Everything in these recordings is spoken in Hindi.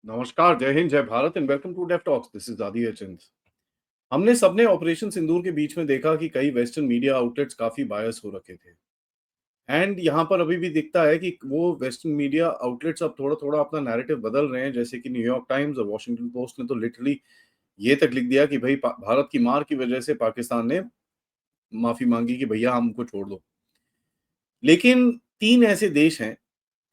नमस्कार, जय हिंद, जय Bharat and welcome to def talks. This is Adi Achint. हमने सबने ऑपरेशन सिंदूर के बीच में देखा कि कई वेस्टर्न मीडिया आउटलेट्स काफी बायस हो रखे थे। एंड यहाँ पर अभी भी दिखता है कि वो वेस्टर्न मीडिया आउटलेट्स अब थोड़ा-थोड़ा अपना नैरेटिव बदल रहे हैं। जैसे कि न्यूयॉर्क टाइम्स और वॉशिंगटन पोस्ट ने तो लिटरली ये तक लिख दिया कि भई भारत की मार की वजह से पाकिस्तान ने माफी मांगी कि भैया हमको छोड़ दो। लेकिन 3 ऐसे देश हैं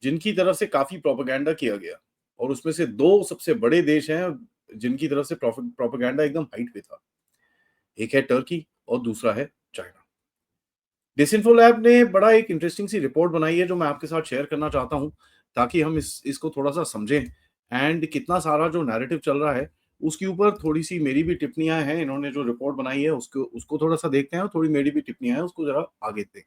जिनकी तरफ से काफ़ी प्रोपेगेंडा किया गया और उसमें से 2 सबसे बड़े देश हैं जिनकी तरफ से प्रोपेगेंडा एकदम हाइट पे था। एक है टर्की और दूसरा है चाइना। डिसइन्फो लैब ने बड़ा एक इंटरेस्टिंग सी रिपोर्ट बनाई है जो मैं आपके साथ शेयर करना चाहता हूँ ताकि हम इसको थोड़ा-सा समझें एंड कितना सारा जो नैरेटिव चल रहा है उसके ऊपर थोड़ी-सी मेरी भी टिप्पणियाँ हैं। इन्होंने जो रिपोर्ट बनाई है उसको उसको थोड़ा-सा देखते हैं और थोड़ी मेरी भी टिप्पणियाँ हैं उसको ज़रा आगे देखते हैं।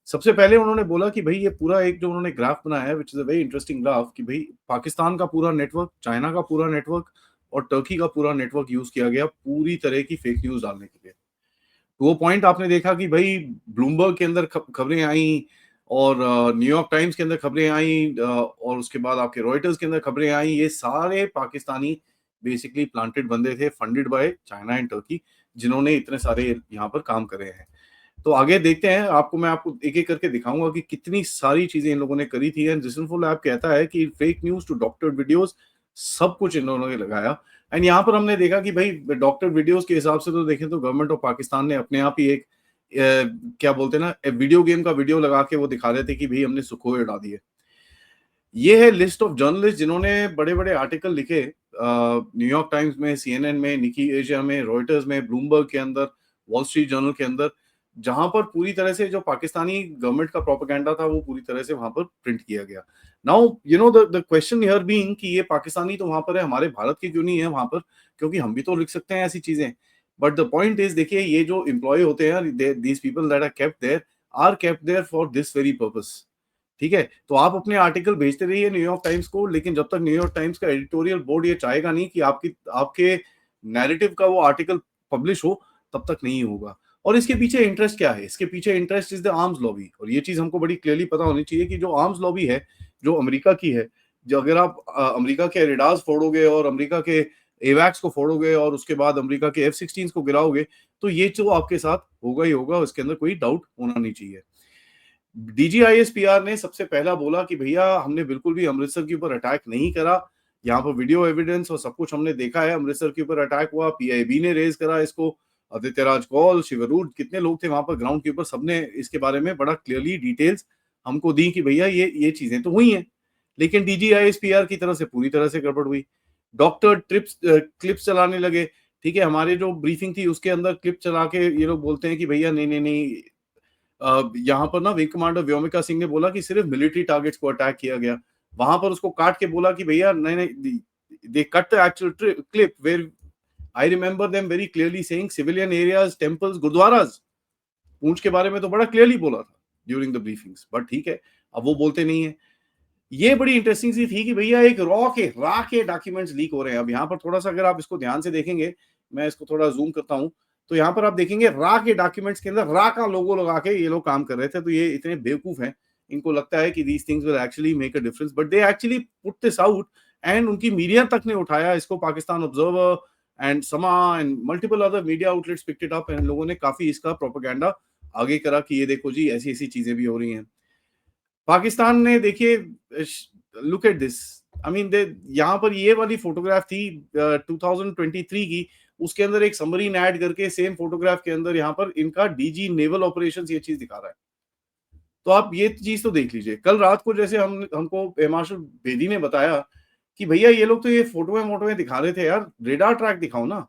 सबसे पहले उन्होंने बोला कि भई ये पूरा एक जो उन्होंने ग्राफ बनाया है which is a very interesting graph कि भई पाकिस्तान का पूरा नेटवर्क, चाइना का पूरा नेटवर्क और टर्की का पूरा नेटवर्क यूज़ किया गया पूरी तरह की फेक न्यूज़ डालने के लिए। तो वो पॉइंट आपने देखा कि भई ब्लूमबर्ग के अंदर खबरें आईं और न्यूयॉर्क टाइम्स के अंदर खबरें आईं और उसके बाद आपके रॉयटर्स के अंदर खबरें आईं। ये सारे पाकिस्तानी बेसिकली प्लांटेड बंदे थे funded by China and Turkey जिन्होंने इतने सारे यहाँ पर काम करे हैं। तो आगे देखते हैं मैं आपको एक-एक करके दिखाऊँगा कि कितनी सारी चीज़ें इन लोगों ने करी थी एंड दिसइन्फो लैब कहता है कि fake news to doctored videos सब कुछ इन लोगों ने लगाया एंड यहाँ पर हमने देखा कि भई डॉक्टर्ड वीडियोज़ के हिसाब से तो देखें तो गवर्नमेंट ऑफ पाकिस्तान ने अपने आप ही एक क्या बोलते हैं ना वीडियो गेम का वीडियो लगा के वो दिखा रहे थे कि भई हमने सुखोई उड़ा दी है। ये है लिस्ट ऑफ जर्नलिस्ट जिन्होंने बड़े-बड़े आर्टिकल लिखे न्यूयॉर्क टाइम्स में, सीएनएन में, निकी एशिया में, रॉयटर्स में, ब्लूमबर्ग के अंदर, वॉल स्ट्रीट जर्नल के अंदर, जहाँ पर पूरी तरह से जो पाकिस्तानी गवर्नमेंट का प्रोपेगेंडा था वो पूरी तरह से वहाँ पर प्रिंट किया गया। Now you know the question here being कि ये पाकिस्तानी तो वहाँ पर है, हमारे भारत के क्यों नहीं है वहाँ पर? क्योंकि हम भी तो लिख सकते हैं ऐसी चीज़ें। बट द पॉइंट इज़ देखिए ये जो एम्प्लॉयी होते हैं these people that are kept there for this very purpose. ठीक है? तो आप अपने आर्टिकल भेजते रहिए न्यूयॉर्क टाइम्स को, लेकिन जब तक न्यूयॉर्क टाइम्स का एडिटोरियल बोर्ड ये चाहेगा नहीं कि आपकी आपके नैरेटिव का वो आर्टिकल पब्लिश हो, तब तक नहीं होगा। और इसके पीछे इंटरेस्ट क्या है? इसके पीछे interest is the arms lobby और ये चीज़ हमको बड़ी क्लियरली पता होनी चाहिए कि जो आर्म्स लॉबी है, जो अमेरिका की है, जो अगर आप अमेरिका के रेडार्स फोड़ोगे और अमेरिका के एवैक्स को फोड़ोगे और उसके बाद अमेरिका के F-16s को गिराओगे, तो ये जो आपके साथ होगा ही होगा, इसके अंदर कोई डाउट होना नहीं चाहिए। डीजीआईएसपीआर ने सबसे पहला बोला कि भैया हमने बिल्कुल भी अमृतसर के ऊपर अटैक नहीं करा। यहाँ पर वीडियो एविडेंस और सब कुछ हमने देखा है, अमृतसर के ऊपर अटैक हुआ, पीआईबी ने रेज़ करा इसको, आदित्य राज कौल, शिवरूट कितने लोग थे वहाँ पर ग्राउंड के ऊपर, सबने इसके बारे में बड़ा क्लियरली डिटेल्स हमको दी कि भैया ये चीज़ें तो हुई हैं। लेकिन डीजीआईएसपीआर की तरफ से पूरी तरह से गड़बड़ हुई। डॉक्टर क्लिप्स चलाने लगे, ठीक है? हमारे जो ब्रीफिंग थी उसके अंदर क्लिप चला के ये लोग बोलते हैं कि भैया नहीं, यहाँ पर ना विंग कमांडर व्योमिका सिंह ने बोला कि सिर्फ मिलिट्री टारगेट्स को अटैक किया गया। वहां पर उसको काट के बोला कि भैया नहीं, they cut the actual clip where I remember them very clearly saying civilian areas, temples, gurudwaras. Poonch के बारे में तो बड़ा क्लियरली बोला था ड्यूरिंग द ब्रीफिंग्स, बट ठीक है, अब वो बोलते नहीं है। ये बड़ी इंटरेस्टिंग सी थी कि भैया एक रॉ के डॉक्यूमेंट्स लीक हो रहे हैं। अब यहाँ पर थोड़ा सा अगर आप इसको ध्यान से देखेंगे, मैं इसको थोड़ा जूम करता हूँ, तो यहाँ पर आप देखेंगे रा के डॉक्यूमेंट्स के अंदर रा का लोगो लगा के ये लोग काम कर रहे थे। तो ये इतने बेवकूफ हैं, इनको लगता है कि these things will actually make a difference, but they actually put this out and उनकी मीडिया तक ने उठाया इसको। पाकिस्तान ऑब्जर्वर एंड समा and multiple other media outlets picked it up and लोगों ने काफी इसका प्रोपेगेंडा आगे करा कि ये देखो जी ऐसी-ऐसी चीजें भी हो रही हैं। पाकिस्तान ने देखिए look at this, I mean they यहाँ पर ये वाली फोटोग्राफ थी 2023 की, उसके अंदर एक समरीन ऐड करके सेम फोटोग्राफ के अंदर यहाँ पर इनका डीजी नेवल ऑपरेशंस ये चीज दिखा रहा है। तो आप ये चीज तो देख लीजिए। कल रात को जैसे हमको एयर मार्शल बेदी ने बताया कि भैया ये लोग तो ये फोटोएं मोटोएं दिखा रहे थे यार, रेडार ट्रैक दिखाओ ना।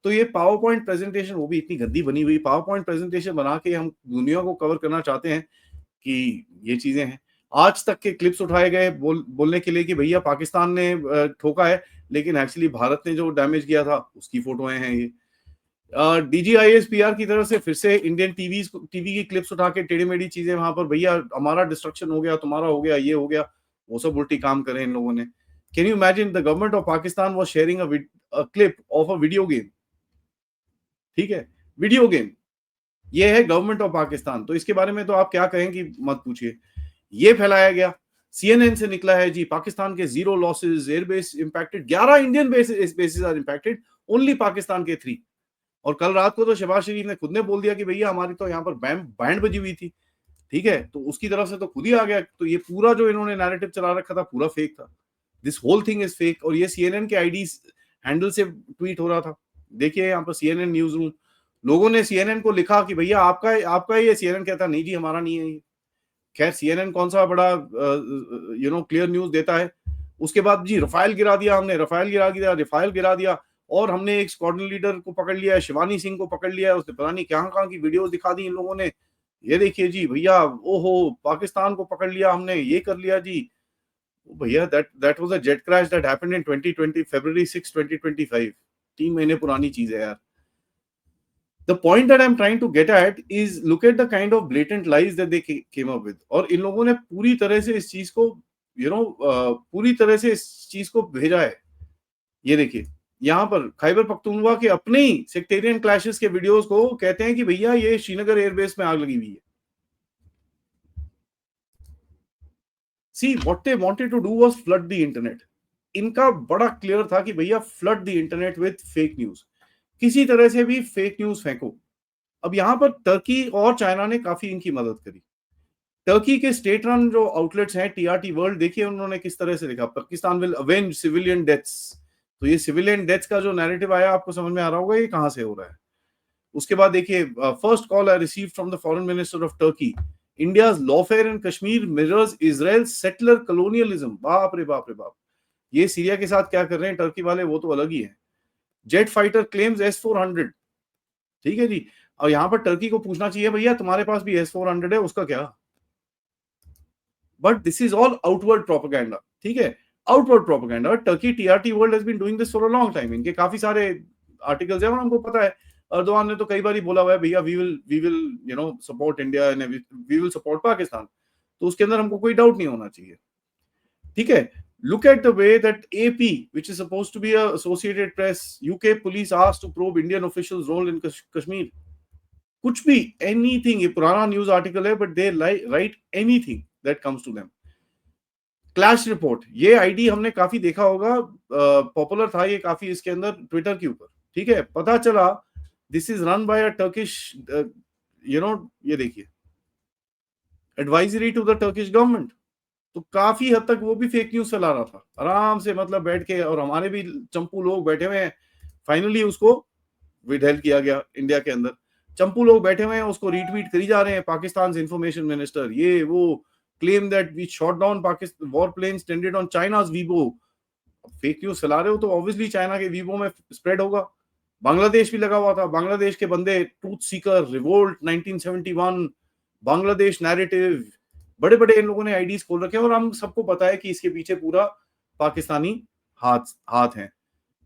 तो ये पावर पॉइंट प्रेजेंटेशन, वो भी इतनी गंदी बनी हुई पावर पॉइंट प्रेजेंटेशन बना के हम दुनिया को कवर करना चाहते हैं कि ये चीजें हैं। आज तक के क्लिप्स उठाए गए बोलने के लिए कि भैया पाकिस्तान ने ठोका है, लेकिन एक्चुअली भारत ने जो डैमेज किया था उसकी फोटोएं हैं ये। डीजीआईएसपीआर की तरफ से फिर से इंडियन टीवी की क्लिप्स उठा के टेढ़ी मेढ़ी चीजें वहां पर, भैया हमारा डिस्ट्रक्शन हो गया, तुम्हारा हो गया, ये हो गया, वो सब उल्टी काम करे इन लोगों ने। Can you imagine the government of Pakistan was sharing a clip of a video game, ठीक है? वीडियो गेम, ये है गवर्नमेंट ऑफ पाकिस्तान। तो इसके बारे में तो आप क्या कहें कि मत पूछिए। ये फैलाया गया। CNN से निकला है जी, पाकिस्तान के 0 losses, airbase impacted, 11 Indian bases are impacted, only Pakistan के 3। और कल रात को तो शहबाज शरीफ ने खुद ने बोल दिया कि भैया हमारी तो यहाँ पर बैंड बजी हुई थी। ठीक है, तो उसकी तरफ से तो खुद ही आ गया। तो ये पूरा जो इन्होंने नैरेटिव चला रखा था पूरा फेक था। This whole thing is fake. और ये CNN के आईडी हैंडल से ट्वीट हो रहा था। देखिए यहाँ पर CNN न्यूज रूम, लोगों ने CNN को लिखा कि भैया आपका आपका ये। CNN कहता नहीं जी हमारा नहीं है ये। खैर CNN कौन सा बड़ा क्लियर न्यूज देता है। उसके बाद जी रफाइल गिरा दिया हमने, रफाइल गिरा दिया। और हमने एक स्क्वाड्रन लीडर को पकड़ लिया है, शिवानी सिंह को पकड़ लिया है। उसने पता नहीं कहाँ की वीडियोस दिखा दी इन लोगों ने। ये देखिए जी भैया, ओहो पाकिस्तान को पकड़ लिया हमने, ये कर लिया जी। भैया that was a jet crash that happened in 2020 फरवरी 6 2025। 3 महीने पुरानी चीज है यार। The point that I'm trying to get at is look at the kind of blatant lies that they came up with। और इन लोगों ने पूरी तरह से इस चीज को पूरी तरह से इस चीज को भेजा है। ये देखिए यहाँ पर खैबर पख्तूनख्वा के अपने ही सेक्टेरियन क्लैशेस के वीडियोस को कहते हैं कि भैया ये श्रीनगर एयरबेस में आग लगी हुई है। See what they wanted to do was flood the internet. इनका बड़ा क्लियर था कि भैया flood the internet with fake news, किसी तरह से भी फेक न्यूज फेंको। अब यहाँ पर टर्की और चाइना ने काफी इनकी मदद करी। टर्की के स्टेट रन जो आउटलेट्स हैं TRT वर्ल्ड, देखिए उन्होंने किस तरह से लिखा, Pakistan will avenge civilian deaths. तो ये सिविलियन डेथ्स का जो नैरेटिव आया आपको समझ में आ रहा होगा ये कहां से हो रहा है। उसके बाद देखिए first call I received from the foreign minister of Turkey, India's lawfare in Kashmir mirrors Israel settler colonialism. बाप रे बाप रे बाप, ये सीरिया के साथ क्या कर रहे हैं टर्की वाले वो तो अलग ही है। Jet fighter claims S-400। ठीक है जी। और यहां पर टर्की को पूछना चाहिए भैया तुम्हारे पास भी S-400 है, उसका क्या। But this is all outward propaganda. ठीक है, outward propaganda. Turkey TRT world has been doing this for a long time. इनके काफी सारे आर्टिकल्स हैं और हमको पता है। अर्दोआन ने तो कई बार ही बोला हुआ है भैया we will support India and we will support Pakistan. तो उसके अंदर हमको कोई डाउट नहीं होना चाहिए। ठीक है, look at the way that AP, which is supposed to be a Associated Press, UK police asked to probe Indian officials' role in Kashmir। कुछ भी, एनीथिंग। ये पुराना न्यूज आर्टिकल है but they write anything that comes to them. Clash report, ये आईडी हमने काफी देखा होगा, पॉपुलर था ये काफी इसके अंदर ट्विटर के ऊपर। ठीक है, पता चला this is run by a Turkish, ये देखिए advisory to the Turkish government. तो काफी हद तक वो भी फेक न्यूज फैला रहा था आराम से, मतलब बैठ के। और हमारे भी चंपू लोग बैठे हुए हैं, फाइनली उसको विदहेल्ड किया गया इंडिया के अंदर। चंपू लोग बैठे हुए हैं, उसको रीट्वीट करी जा रहे हैं। पाकिस्तान इंफॉर्मेशन मिनिस्टर ये वो claim that we shot down Pakistan war planes trended on China's Weibo. Fake news फैला रहे हो तो ऑब्वियसली चाइना के वीवो में स्प्रेड होगा। बांग्लादेश भी लगा हुआ था, बांग्लादेश के बंदे truth seeker, revolt 1971, Bangladesh narrative, बड़े बड़े इन लोगों ने आईडीज खोल रखे हैं। और हम सबको पता है कि इसके पीछे पूरा पाकिस्तानी हाथ है।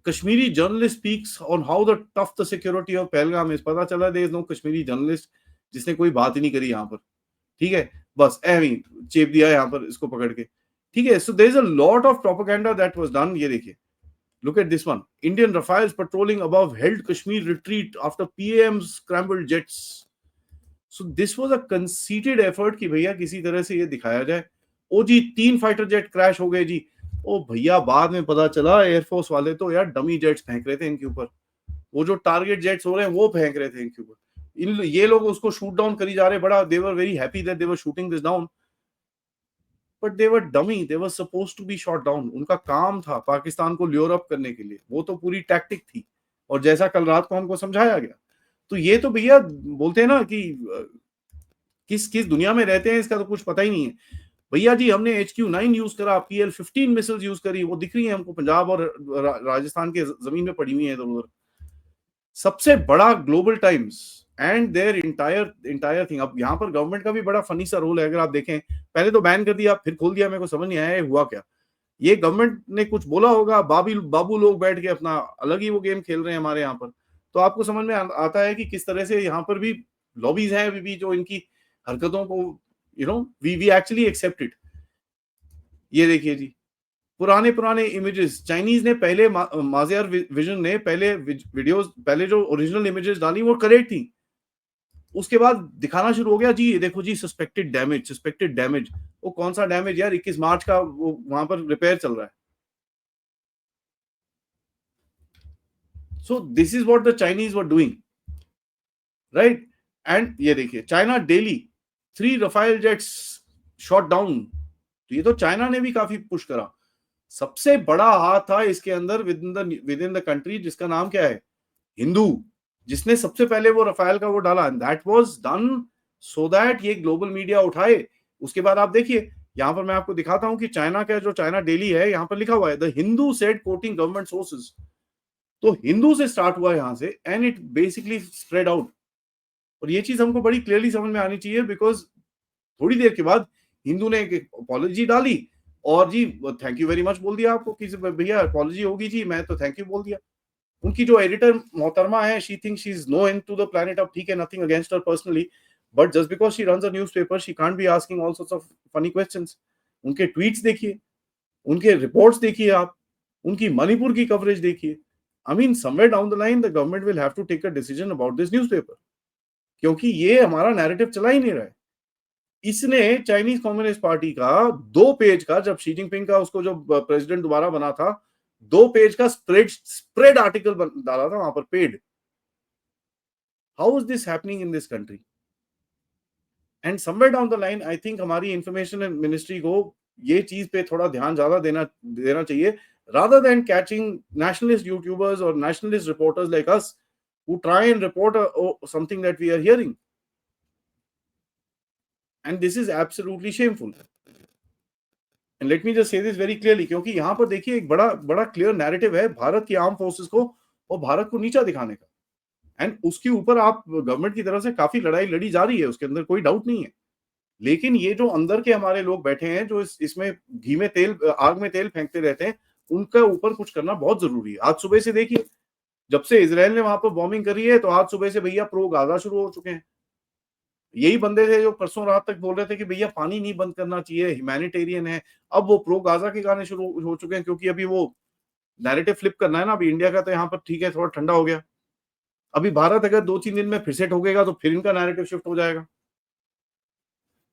Kashmiri journalist speaks on how the tough the security of Pahalgam is. पता चला there is no Kashmiri journalist जिसने कोई बात ही नहीं करी यहाँ पर। ठीक है, बस एवी चेप दिया यहाँ पर इसको पकड़ के। ठीक है, so there is a lot of propaganda that was done. ये देखिए, look at this one, Indian Rafales patrolling above held Kashmir retreat after PM scrambled jets। so this was a conceited effort कि भैया किसी तरह से ये दिखाया जाए। ओ जी 3 फाइटर जेट क्रैश हो गए जी। ओ भैया बाद में पता चला एयरफोर्स वाले तो यार डमी जेट्स फेंक रहे थे इनके ऊपर। वो जो टारगेट जेट्स हो रहे हैं वो फेंक रहे थे इनके ऊपर। ये लोग उसको शूट डाउन करी जा रहे, बड़ा they were very happy that they were shooting this down, but they were dummy, they were supposed to be shot down. उनका काम था पाकिस्तान को ल्योर अप करने के लिए, वो तो पूरी टैक्टिक थी। और जैसा कल रात को हमको समझाया गया, तो ये तो भैया बोलते हैं ना कि किस किस दुनिया में रहते हैं इसका तो कुछ पता ही नहीं है। भैया जी हमने HQ-9 यूज करा, PL-15 मिसाइल्स यूज करी, वो दिख रही है हमको पंजाब और राजस्थान के जमीन में पड़ी हुई है इधर उधर। सबसे बड़ा global times and their entire thing. अब यहाँ पर गवर्नमेंट का भी बड़ा फनी सा रोल है। अगर आप देखें, पहले तो बैन कर दिया फिर खोल दिया, मेरे को समझ नहीं आया हुआ क्या। ये गवर्नमेंट ने कुछ बोला होगा, बाबू लोग बैठ के अपना अलग ही वो गेम खेल रहे हैं हमारे यहाँ पर। तो आपको समझ में आता है कि किस तरह से यहाँ पर भी लॉबीज हैं अभी भी जो इनकी हरकतों को वी एक्चुअली एक्सेप्ट इट। ये देखिए जी, पुराने इमेजेस चाइनीज ने पहले माजियार विजन ने पहले वीडियोस, पहले जो ओरिजिनल इमेजेस डाली वो करेक्ट थी। उसके बाद दिखाना शुरू हो गया जी, ये देखो जी सस्पेक्टेड डैमेज। वो कौन सा डैमेज यार, 21 मार्च का वो वहां पर रिपेयर चल रहा है। So this is what the Chinese were doing, right. And ये देखिए, China daily 3 Rafale jets shot down. तो ये तो चाइना ने भी काफी पुश करा। सबसे बड़ा हाथ था इसके अंदर विद इन द कंट्री, जिसका नाम क्या है, हिंदू, जिसने सबसे पहले वो रफाल का वो डाला। That was done so that ये ग्लोबल मीडिया उठाए। उसके बाद आप देखिए, यहां पर मैं आपको दिखाता हूं कि चाइना का जो चाइना डेली है, यहां पर लिखा हुआ है the Hindu said coating government sources. तो हिंदू से स्टार्ट हुआ यहां से and it basically spread out. और ये चीज हमको बड़ी क्लियरली समझ में आनी चाहिए, बिकॉज थोड़ी देर के बाद हिंदू ने एक अपॉलॉजी डाली और जी थैंक यू वेरी मच बोल दिया आपको कि भैया अपॉलॉजी होगी जी, मैं तो थैंक यू बोल दिया। उनकी जो एडिटर मोहतरमा है, she think she is no end to the planet of, ठीक है, nothing against her personally, but just because she runs a newspaper she can't be asking all sorts of funny questions. उनके ट्वीट्स देखिए, उनके रिपोर्ट्स देखिए आप, उनकी मणिपुर की कवरेज देखिए। I mean somewhere down the line the government will have to take a decision about this newspaper, क्योंकि ये हमारा नैरेटिव चला ही नहीं रहा है। इसने चाइनीज कम्युनिस्ट पार्टी का 2 पेज का, जब शी जिनपिंग का उसको जब प्रेसिडेंट दोबारा बना था, 2 पेज का स्प्रेड आर्टिकल डाला था वहां पर, paid. How is this happening in this country? And somewhere down the line I think हमारी इंफॉर्मेशन मिनिस्ट्री को ये चीज पे थोड़ा ध्यान ज्यादा देना देना चाहिए, rather than catching nationalist YouTubers और nationalist reporters like us who try and report something that we are hearing, and this is absolutely shameful. And let me just say this very clearly, क्योंकि यहां पर देखिए एक बड़ा बड़ा क्लियर नैरेटिव है भारत की आर्म फोर्सेस को और भारत को नीचा दिखाने का। एंड उसके ऊपर आप गवर्नमेंट की तरफ से काफी लड़ाई लड़ी जा रही है, उसके अंदर कोई डाउट नहीं है। लेकिन ये जो अंदर के हमारे लोग बैठे हैं, जो इसमें घी में तेल, आग में तेल फेंकते रहते हैं, उनका ऊपर कुछ करना बहुत जरूरी है। आज सुबह से देखिए, जब से इसराइल ने वहां पर बॉम्बिंग करी है, तो आज सुबह से भैया प्रो गाजा शुरू हो चुके हैं। यही बंदे थे जो परसों रात तक बोल रहे थे कि भैया पानी नहीं बंद करना चाहिए, ह्यूमैनिटेरियन है। अब वो प्रो गाजा के गाने शुरू हो चुके हैं, क्योंकि अभी वो नैरेटिव फ्लिप करना है ना। अभी इंडिया का तो यहाँ पर ठीक है, थोड़ा ठंडा हो गया। अभी भारत अगर 2-3 दिन में फिर से ठोकेगा तो फिर इनका नैरेटिव शिफ्ट हो जाएगा।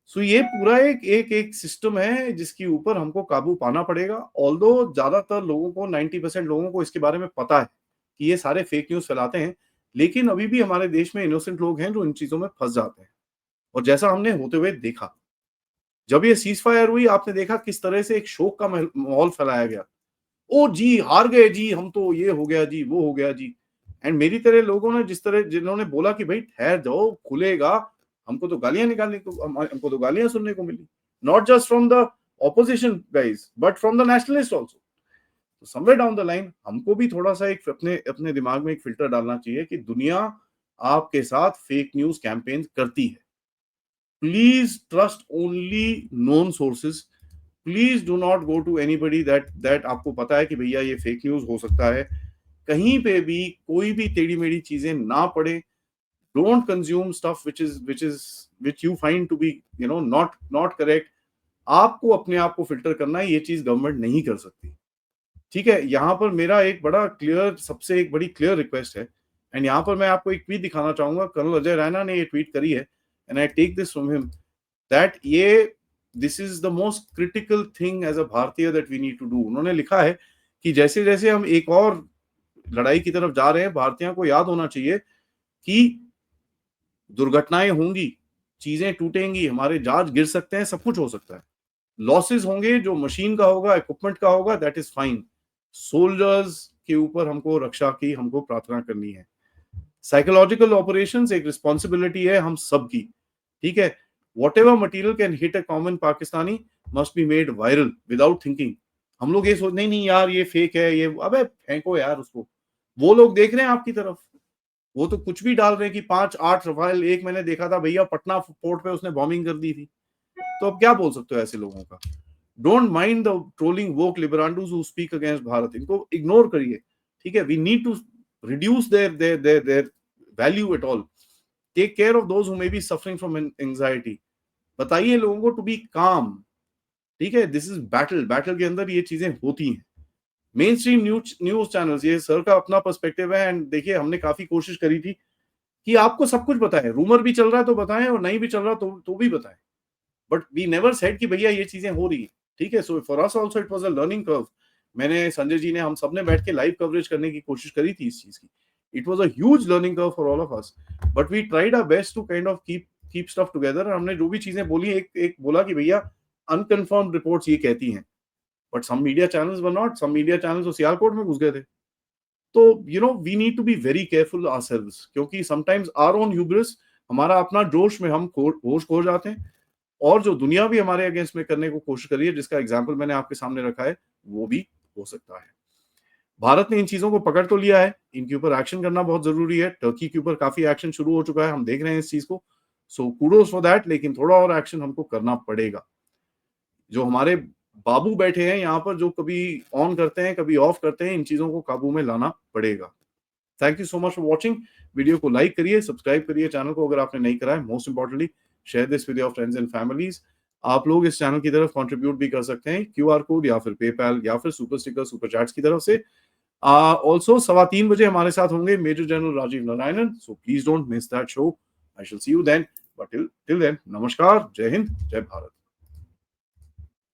सो ये पूरा एक सिस्टम है जिसके ऊपर हमको काबू पाना पड़ेगा। ऑल्दो ज्यादातर लोगों को, 90% लोगों को इसके बारे में पता है कि ये सारे फेक न्यूज फैलाते हैं, लेकिन अभी भी हमारे देश में इनोसेंट लोग हैं जो इन चीजों में फंस जाते हैं। और जैसा हमने होते हुए देखा, जब ये सीज फायर हुई, आपने देखा किस तरह से एक शोक का माहौल फैलाया गया। ओ जी हार गए जी, हम तो ये हो गया जी, वो हो गया जी। एंड मेरी तरह लोगों ने जिन्होंने बोला कि भाई ठहर जाओ, खुलेगा, हमको तो गालियां निकालने को, हमको तो गालियां सुनने को मिली, not just from the opposition guys but from the nationalist also. तो समवेयर डाउन द लाइन हमको भी थोड़ा सा एक अपने अपने दिमाग में एक फिल्टर डालना चाहिए कि दुनिया आपके साथ फेक न्यूज कैंपेन करती है। Please trust only known sources. Please do not go to anybody that आपको पता है कि भैया ये फेक न्यूज हो सकता है। कहीं पे भी कोई भी टेढ़ी मेढ़ी चीजें ना पड़े। Don't consume stuff which you find to be not correct. आपको अपने आप को फिल्टर करना है, ये चीज गवर्नमेंट नहीं कर सकती। ठीक है, यहाँ पर मेरा एक बड़ा क्लियर, सबसे एक बड़ी क्लियर रिक्वेस्ट है। एंड यहाँ पर मैं आपको एक ट्वीट दिखाना चाहूंगा, कर्नल अजय रैना ने ये ट्वीट करी है, and I take this from him, that ये this is the most critical thing as a Bharatiya that we need to do. उन्होंने लिखा है कि जैसे जैसे हम एक और लड़ाई की तरफ जा रहे हैं, भारतीयों को याद होना चाहिए कि दुर्घटनाएं होंगी, चीजें टूटेंगी, हमारे जहाज गिर सकते हैं, सब कुछ हो सकता है, लॉसेस होंगे, जो मशीन का होगा, इक्विपमेंट का होगा, दैट इज फाइन। सोल्जर्स के ऊपर हमको रक्षा की हमको प्रार्थना करनी है। साइकोलॉजिकल ऑपरेशंस एक रिस्पॉन्सिबिलिटी है हम सब की। ठीक है, what ever material can hit a common Pakistani must be made viral without thinking. हम लोग ये सोच नहीं यार ये फेक है, ये अबे फेंको यार उसको। वो लोग देख रहे हैं आपकी तरफ, वो तो कुछ भी डाल रहे हैं कि 5-8 रफाल। एक मैंने देखा था भैया पटना पोर्ट पे उसने बॉम्बिंग कर दी थी। तो अब क्या बोल सकते हो ऐसे लोगों का? Don't mind the trolling woke librandus who speak against Bharat, इनको इग्नोर करिए। ठीक है, we need to reduce their value at all. Take care of those who may be suffering from anxiety. बताइए लोगों को टू बी काम। ठीक है, दिस इज बैटल, बैटल के अंदर ये चीजें होती हैं। मेन स्ट्रीम न्यूज चैनल्स, ये सर का अपना पर्सपेक्टिव है। एंड देखिए हमने काफी कोशिश करी थी कि आपको सब कुछ पता है, रूमर भी चल रहा है तो बताएं और नहीं भी चल रहा तो भी बताएं, बट वी नेवर सेड कि भैया ये चीजें हो रही है, ठीक है। So for us also it was a learning curve. मैंने, संजय जी ने, हम सब ने बैठ के लाइव कवरेज करने की कोशिश करी थी इस चीज की। It was a huge learning curve for all of us, but we tried our best to kind of keep stuff together. हमने जो भी चीजें बोली, एक एक बोला कि भैया अनकन्फर्म्ड रिपोर्ट्स ये कहती हैं, but some media channels were not, some media channels तो सियालकोट में घुस गए थे। तो we need to be very careful ourselves, क्योंकि समटाइम्स आवर ओन ह्यूब्रिस, हमारा अपना जोश में हम होश खो जाते हैं, और जो दुनिया भी हमारे अगेंस्ट में करने को कोशिश कर रही है, जिसका एग्जाम्पल मैंने आपके सामने रखा है, वो भी हो सकता है। भारत ने इन चीजों को पकड़ तो लिया है, इनके ऊपर एक्शन करना बहुत जरूरी है। टर्की के ऊपर काफी एक्शन शुरू हो चुका है, हम देख रहे हैं इस चीज को। सो कूडोज फॉर दैट, लेकिन थोड़ा और एक्शन हमको करना पड़ेगा। जो हमारे बाबू बैठे हैं यहाँ पर, जो कभी ऑन करते हैं कभी ऑफ करते हैं, इन चीजों को काबू में लाना पड़ेगा। Thank you so much for watching. Video को लाइक करिए, सब्सक्राइब करिए चैनल को अगर आपने नहीं करा है। Most importantly share this with your friends and families. आप लोग इस चैनल की तरफ कंट्रीब्यूट भी कर सकते हैं, क्यूआर कोड या फिर पेपैल या फिर सुपर स्टिकर, सुपर चैट्स की तरफ से। ऑल्सो 3:15 हमारे साथ होंगे major general Rajiv Narayanan, so please don't miss that show. I shall see you then, but till then, नमस्कार, जय हिंद, जय भारत।